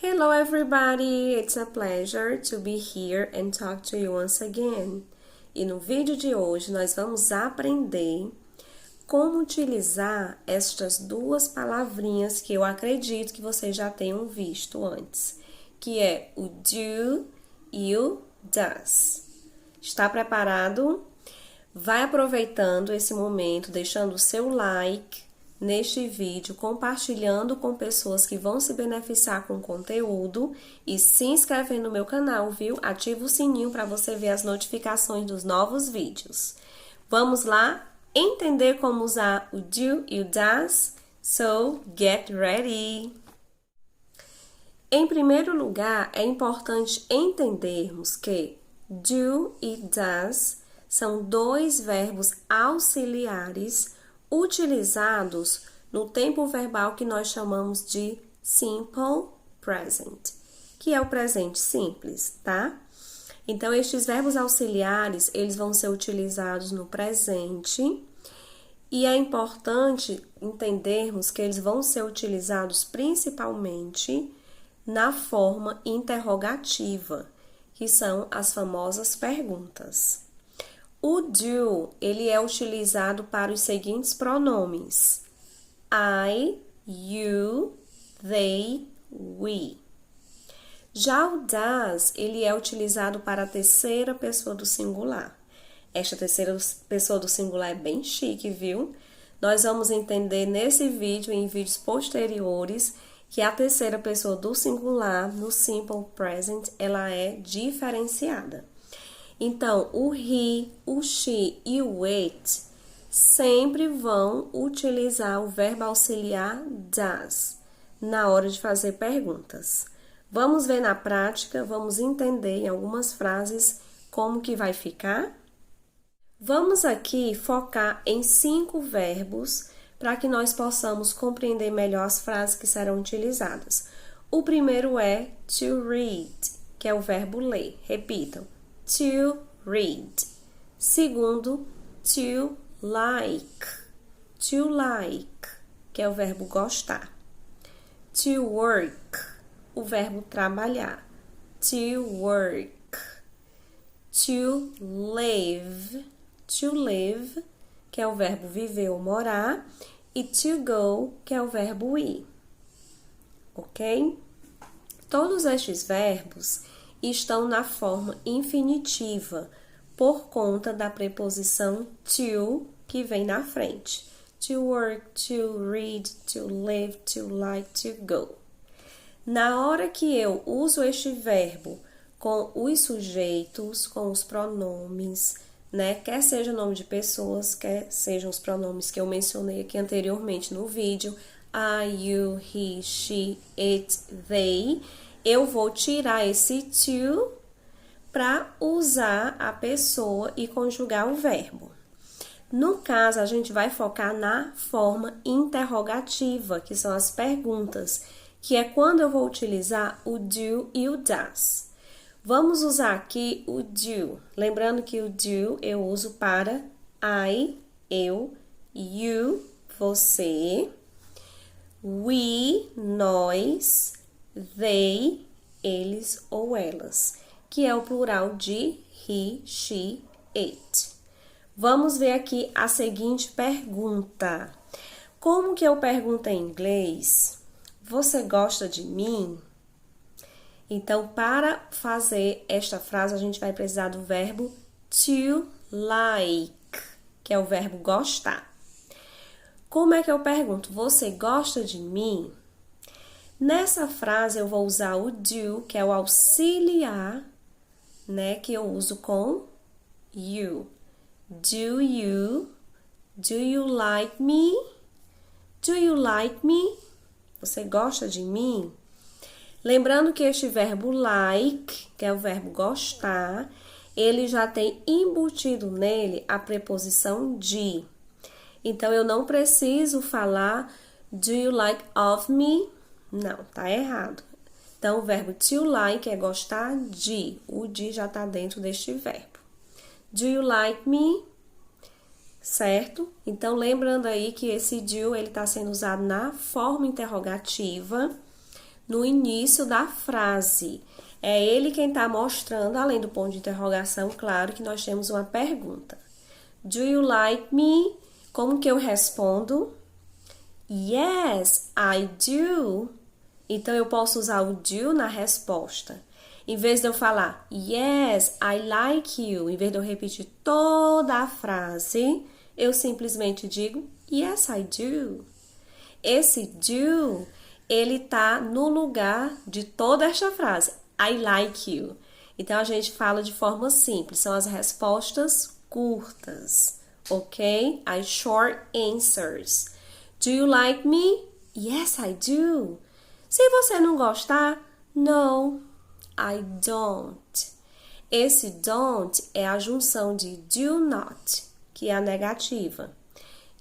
Hello everybody, it's a pleasure to be here and talk to you once again. E no vídeo de hoje nós vamos aprender como utilizar estas duas palavrinhas que eu acredito que vocês já tenham visto antes, que é o do e o does. Está preparado? Vai aproveitando esse momento, deixando o seu like neste vídeo, compartilhando com pessoas que vão se beneficiar com o conteúdo e se inscrevendo no meu canal, viu? Ativa o sininho para você ver as notificações dos novos vídeos. Vamos lá entender como usar o do e o does? So, get ready! Em primeiro lugar, é importante entendermos que do e does são dois verbos auxiliares utilizados no tempo verbal que nós chamamos de simple present, que é o presente simples, tá? Então, estes verbos auxiliares, eles vão ser utilizados no presente e é importante entendermos que eles vão ser utilizados principalmente na forma interrogativa, que são as famosas perguntas. O do, ele é utilizado para os seguintes pronomes: I, you, they, we. Já o does, ele é utilizado para a terceira pessoa do singular. Esta terceira pessoa do singular é bem chique, viu? Nós vamos entender nesse vídeo e em vídeos posteriores que a terceira pessoa do singular, no simple present, ela é diferenciada. Então, o he, o she e o it sempre vão utilizar o verbo auxiliar does na hora de fazer perguntas. Vamos ver na prática, vamos entender em algumas frases como que vai ficar. Vamos aqui focar em 5 verbos para que nós possamos compreender melhor as frases que serão utilizadas. O primeiro é to read, que é o verbo ler. Repitam. To read. Segundo, to like. To like, que é o verbo gostar. To work, o verbo trabalhar. To work. To live. To live, que é o verbo viver ou morar. E to go, que é o verbo ir. Ok? Todos estes verbos estão na forma infinitiva, por conta da preposição to, que vem na frente. To work, to read, to live, to like, to go. Na hora que eu uso este verbo com os sujeitos, com os pronomes, né? Quer seja nome de pessoas, quer sejam os pronomes que eu mencionei aqui anteriormente no vídeo, I, you, he, she, it, they, eu vou tirar esse to para usar a pessoa e conjugar o verbo. No caso, a gente vai focar na forma interrogativa, que são as perguntas, que é quando eu vou utilizar o do e o does. Vamos usar aqui o do. Lembrando que o do eu uso para I, eu, you, você, we, nós, they, eles ou elas, que é o plural de he, she, it. Vamos ver aqui a seguinte pergunta. Como que eu pergunto em inglês? Você gosta de mim? Então, para fazer esta frase, a gente vai precisar do verbo to like, que é o verbo gostar. Como é que eu pergunto? Você gosta de mim? Nessa frase, eu vou usar o do, que é o auxiliar, né? Que eu uso com you. Do you like me? Do you like me? Você gosta de mim? Lembrando que este verbo like, que é o verbo gostar, ele já tem embutido nele a preposição de. Então, eu não preciso falar do you like of me? Não, tá errado. Então, o verbo to like é gostar de. O de já está dentro deste verbo. Do you like me? Certo? Então, lembrando aí que esse do, ele está sendo usado na forma interrogativa, no início da frase. É ele quem está mostrando, além do ponto de interrogação, claro, que nós temos uma pergunta. Do you like me? Como que eu respondo? Yes, I do. Então, eu posso usar o do na resposta. Em vez de eu falar, yes, I like you, em vez de eu repetir toda a frase, eu simplesmente digo, yes, I do. Esse do, ele tá no lugar de toda esta frase, I like you. Então, a gente fala de forma simples, são as respostas curtas, ok? As short answers. Do you like me? Yes, I do. Se você não gostar, no, I don't. Esse don't é a junção de do not, que é a negativa,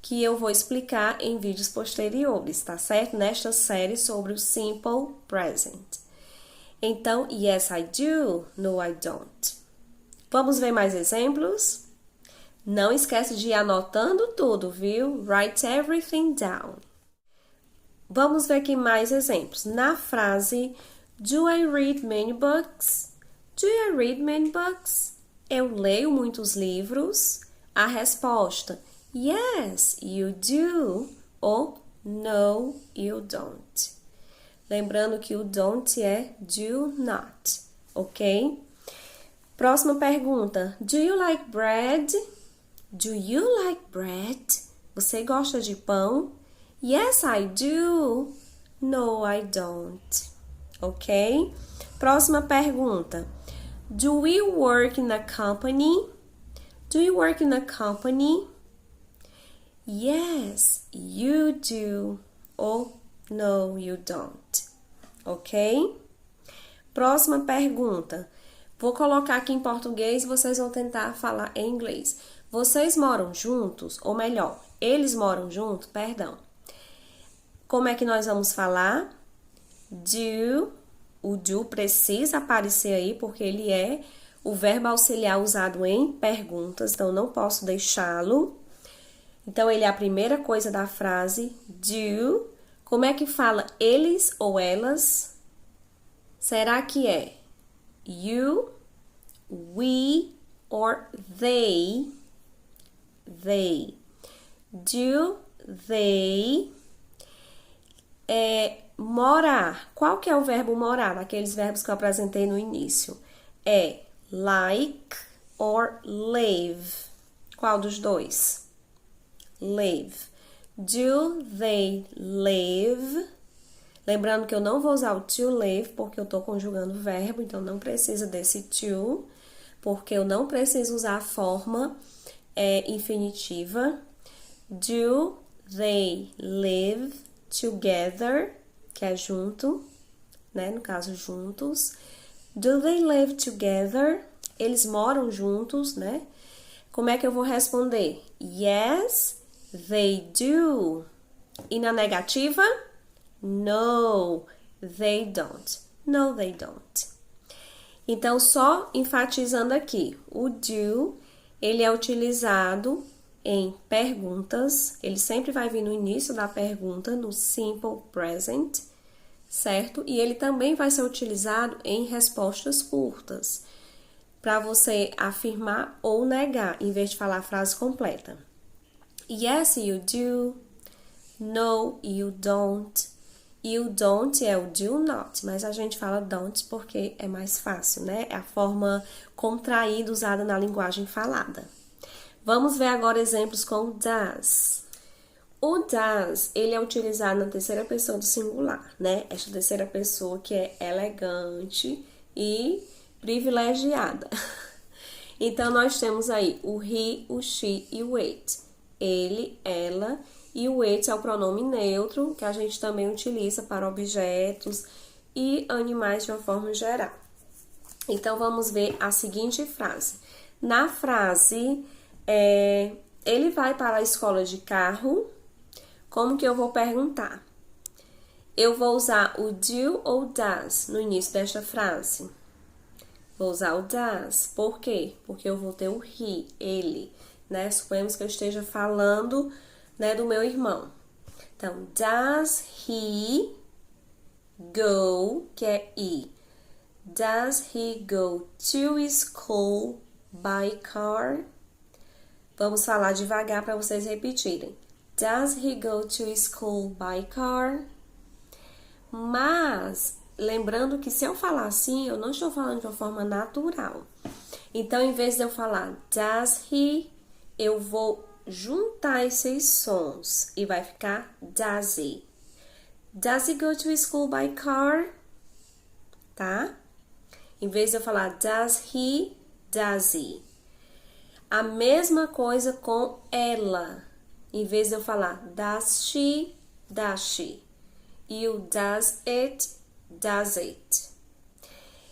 que eu vou explicar em vídeos posteriores, tá certo? Nesta série sobre o simple present. Então, yes, I do. No, I don't. Vamos ver mais exemplos? Não esquece de ir anotando tudo, viu? Write everything down. Vamos ver aqui mais exemplos. Na frase, do I read many books? Do I read many books? Eu leio muitos livros. A resposta, yes, you do. Ou no, you don't. Lembrando que o don't é do not, ok? Próxima pergunta. Do you like bread? Do you like bread? Você gosta de pão? Yes, I do. No, I don't. Ok? Próxima pergunta. Do we work in a company? Do you work in a company? Yes, you do. Ou no, you don't. Ok? Próxima pergunta. Vou colocar aqui em português e vocês vão tentar falar em inglês. Vocês moram juntos? Ou melhor, eles moram juntos? Perdão. Como é que nós vamos falar? Do. O do precisa aparecer aí porque ele é o verbo auxiliar usado em perguntas, então não posso deixá-lo. Então, ele é a primeira coisa da frase. Do. Como é que fala eles ou elas? Será que é you, we or they? They. Do they morar? Qual que é o verbo morar? Aqueles verbos que eu apresentei no início. É like or live. Qual dos dois? Live. Do they live? Lembrando que eu não vou usar o to live porque eu tô conjugando o verbo, então não precisa desse to, porque eu não preciso usar a forma infinitiva. Do they live together? Que é junto, né? No caso, juntos. Do they live together? Eles moram juntos, né? Como é que eu vou responder? Yes, they do. E na negativa? No, they don't. No, they don't. Então, só enfatizando aqui, o do, ele é utilizado em perguntas, ele sempre vai vir no início da pergunta, no simple present, certo? E ele também vai ser utilizado em respostas curtas, para você afirmar ou negar, em vez de falar a frase completa. Yes, you do. No, you don't. You don't é o do not, mas a gente fala don't porque é mais fácil, né? É a forma contraída usada na linguagem falada. Vamos ver agora exemplos com does. O does, ele é utilizado na terceira pessoa do singular, né? Esta terceira pessoa que é elegante e privilegiada. Então, nós temos aí o he, o she e o it. Ele, ela, e o it é o pronome neutro, que a gente também utiliza para objetos e animais de uma forma geral. Então, vamos ver a seguinte frase. Na frase, ele vai para a escola de carro. Como que eu vou perguntar? Eu vou usar o do ou does no início desta frase. Vou usar o does. Por quê? Porque eu vou ter o he, ele, né? Suponhamos que eu esteja falando, né, do meu irmão. Então, does he go, que é I. Does he go to school by car? Vamos falar devagar para vocês repetirem. Does he go to school by car? Mas, lembrando que se eu falar assim, eu não estou falando de uma forma natural. Então, em vez de eu falar does he, eu vou juntar esses sons e vai ficar does he. Does he go to school by car? Tá? Em vez de eu falar does he, does he. A mesma coisa com ela. Em vez de eu falar does she, does she. E o does it.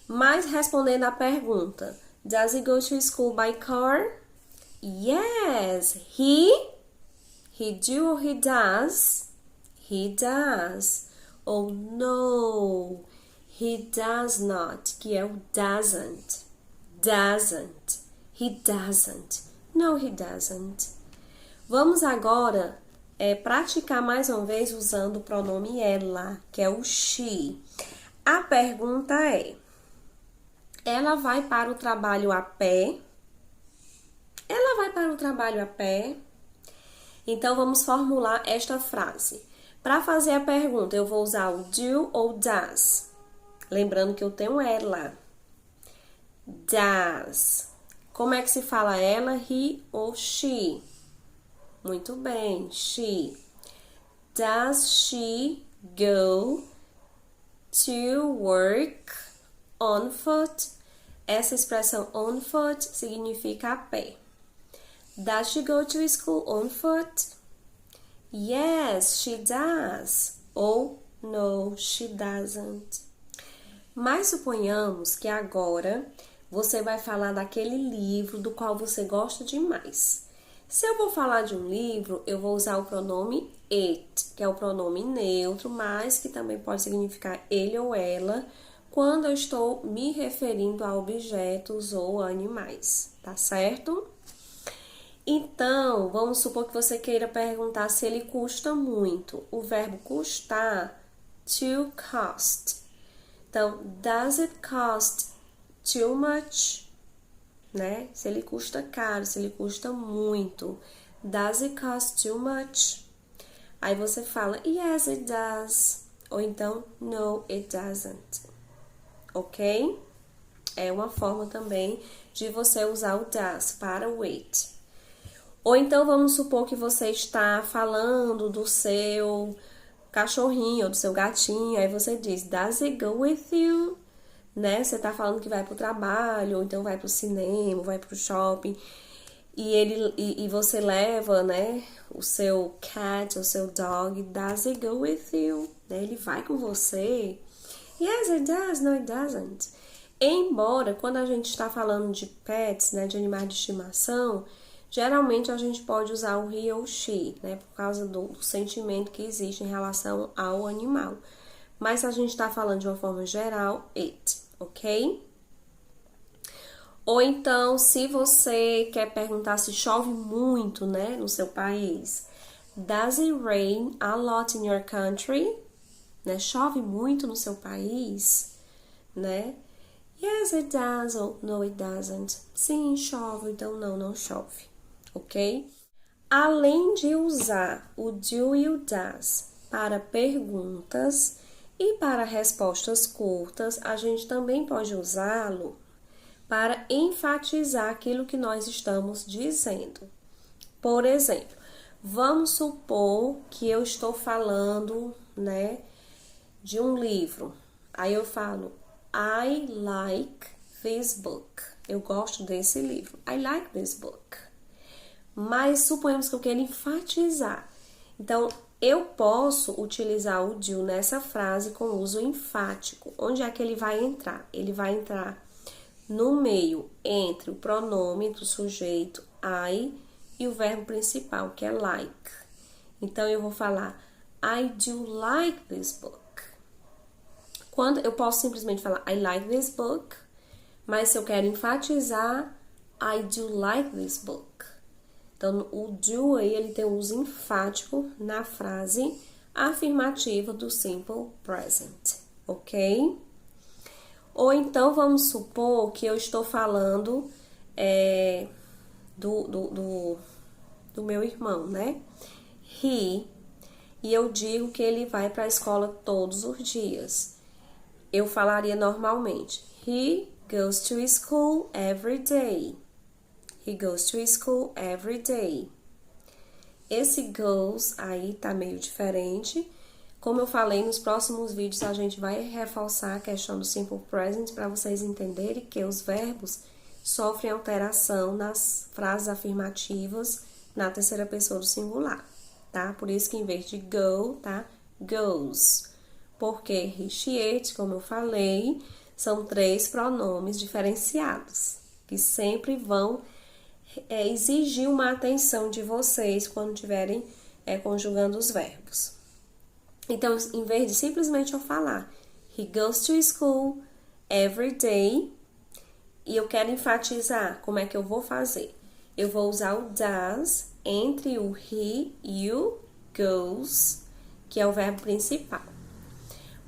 Mas respondendo à pergunta, does he go to school by car? Yes, he do or he does? He does. Ou no, he does not, que é o doesn't. Doesn't. He doesn't. No, he doesn't. Vamos agora praticar mais uma vez usando o pronome ela, que é o she. A pergunta é: ela vai para o trabalho a pé? Ela vai para o trabalho a pé? Então, vamos formular esta frase. Para fazer a pergunta, eu vou usar o do ou does. Lembrando que eu tenho ela. Does. Como é que se fala ela, he ou she? Muito bem, she. Does she go to work on foot? Essa expressão on foot significa a pé. Does she go to school on foot? Yes, she does. Ou no, she doesn't. Mas suponhamos que agora você vai falar daquele livro do qual você gosta demais. Se eu vou falar de um livro, eu vou usar o pronome it, que é o pronome neutro, mas que também pode significar ele ou ela, quando eu estou me referindo a objetos ou animais, tá certo? Então, vamos supor que você queira perguntar se ele custa muito. O verbo custar, to cost. Então, does it cost too much? Né? Se ele custa caro, se ele custa muito. Does it cost too much? Aí você fala, yes, it does. Ou então, no, it doesn't. Ok? É uma forma também de você usar o does para o it. Ou então, vamos supor que você está falando do seu cachorrinho ou do seu gatinho. Aí você diz, does it go with you? Né? Você tá falando que vai pro trabalho, ou então vai pro cinema, vai pro shopping, e você leva, né, o seu cat, o seu dog, does it go with you? Né? Ele vai com você? Yes, it does. No, it doesn't. Embora, quando a gente está falando de pets, né, de animais de estimação, geralmente a gente pode usar o he ou she, né, por causa do sentimento que existe em relação ao animal. Mas se a gente está falando de uma forma geral, it, ok? Ou então, se você quer perguntar se chove muito, né, no seu país. Does it rain a lot in your country? Né, chove muito no seu país, né? Yes, it does. Ou no, it doesn't. Sim, chove. Então, não, não chove, ok? Além de usar o do e o does para perguntas e para respostas curtas, a gente também pode usá-lo para enfatizar aquilo que nós estamos dizendo. Por exemplo, vamos supor que eu estou falando, né, de um livro. Aí eu falo, I like this book. Eu gosto desse livro. I like this book. Mas suponhamos que eu quero enfatizar. Então, eu posso utilizar o do nessa frase com uso enfático. Onde é que ele vai entrar? Ele vai entrar no meio entre o pronome, entre o sujeito I e o verbo principal, que é like. Então, eu vou falar I do like this book. Quando eu posso simplesmente falar I like this book, mas se eu quero enfatizar, I do like this book. Então, o do aí, ele tem um uso enfático na frase afirmativa do simple present, ok? Ou então, vamos supor que eu estou falando do meu irmão, né? He, e eu digo que ele vai para a escola todos os dias. Eu falaria normalmente, he goes to school every day. He goes to school every day. Esse goes aí tá meio diferente. Como eu falei, nos próximos vídeos a gente vai reforçar a questão do simple present para vocês entenderem que os verbos sofrem alteração nas frases afirmativas na terceira pessoa do singular, tá? Por isso que em vez de go, tá? Goes. Porque he, she, it, como eu falei, são 3 pronomes diferenciados que sempre vão exigir uma atenção de vocês quando estiverem conjugando os verbos. Então, em vez de simplesmente eu falar he goes to school every day, e eu quero enfatizar como é que eu vou fazer. Eu vou usar o does entre o he e o goes, que é o verbo principal.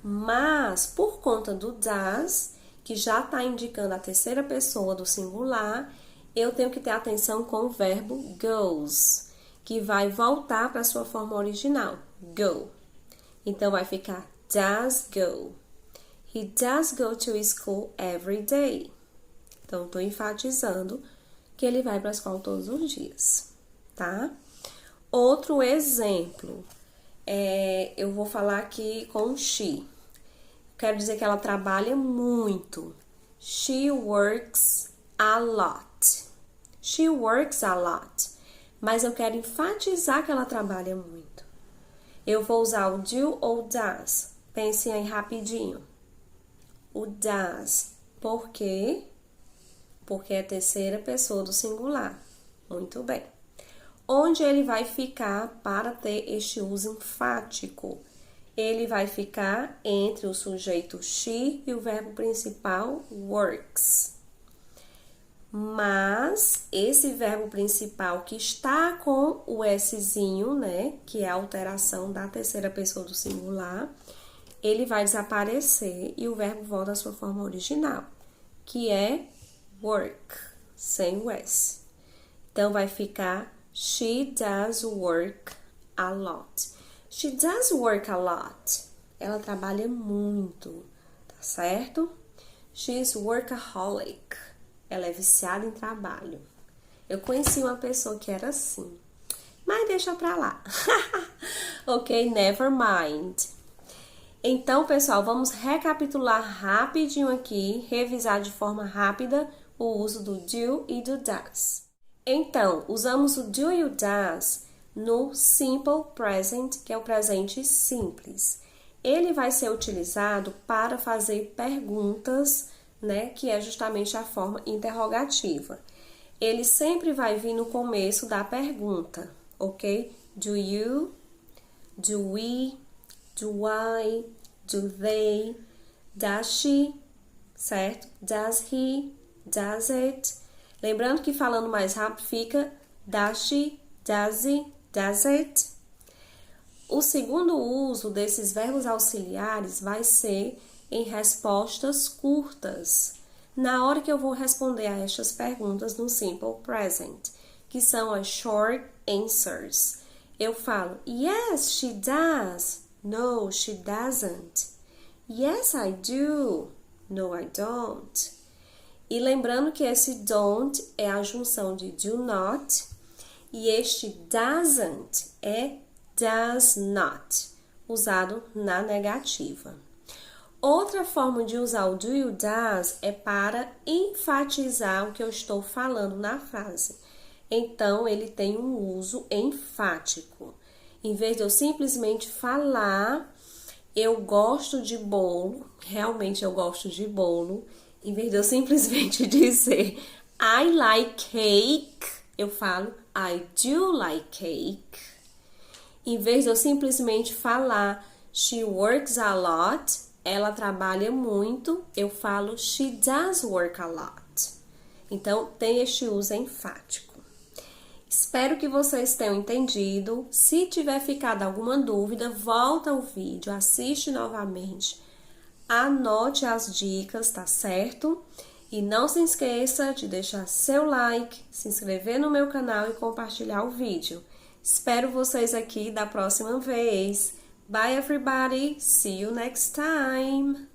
Mas, por conta do does, que já está indicando a terceira pessoa do singular, eu tenho que ter atenção com o verbo goes, que vai voltar para a sua forma original, go. Então, vai ficar does go. He does go to school every day. Então, estou enfatizando que ele vai para a escola todos os dias, tá? Outro exemplo, eu vou falar aqui com she. Quero dizer que ela trabalha muito. She works a lot. She works a lot. Mas eu quero enfatizar que ela trabalha muito. Eu vou usar o do ou does. Pensem aí rapidinho. O does. Por quê? Porque é a terceira pessoa do singular. Muito bem. Onde ele vai ficar para ter este uso enfático? Ele vai ficar entre o sujeito she e o verbo principal works. Mas esse verbo principal que está com o szinho, né, que é a alteração da terceira pessoa do singular, ele vai desaparecer e o verbo volta à sua forma original, que é work, sem o s. Então, vai ficar she does work a lot. She does work a lot. Ela trabalha muito, tá certo? She's workaholic. Ela é viciada em trabalho. Eu conheci uma pessoa que era assim, mas deixa pra lá. Ok, never mind. Então, pessoal, vamos recapitular rapidinho aqui, revisar de forma rápida o uso do do e do does. Então, usamos o do e o does no simple present, que é o presente simples. Ele vai ser utilizado para fazer perguntas, né, que é justamente a forma interrogativa. Ele sempre vai vir no começo da pergunta, ok? Do you, do we, do I, do they, does she, certo? Does he, does it. Lembrando que falando mais rápido fica does she, does he, does it. O segundo uso desses verbos auxiliares vai ser em respostas curtas, na hora que eu vou responder a estas perguntas no simple present, que são as short answers. Eu falo, yes, she does. No, she doesn't. Yes, I do. No, I don't. E lembrando que esse don't é a junção de do not e este doesn't é does not, usado na negativa. Outra forma de usar o do e o does é para enfatizar o que eu estou falando na frase. Então, ele tem um uso enfático. Em vez de eu simplesmente falar, eu gosto de bolo, realmente eu gosto de bolo, em vez de eu simplesmente dizer I like cake, eu falo I do like cake. Em vez de eu simplesmente falar she works a lot, ela trabalha muito, eu falo she does work a lot. Então, tem este uso enfático. Espero que vocês tenham entendido. Se tiver ficado alguma dúvida, volta ao vídeo, assiste novamente. Anote as dicas, tá certo? E não se esqueça de deixar seu like, se inscrever no meu canal e compartilhar o vídeo. Espero vocês aqui da próxima vez. Bye everybody, see you next time!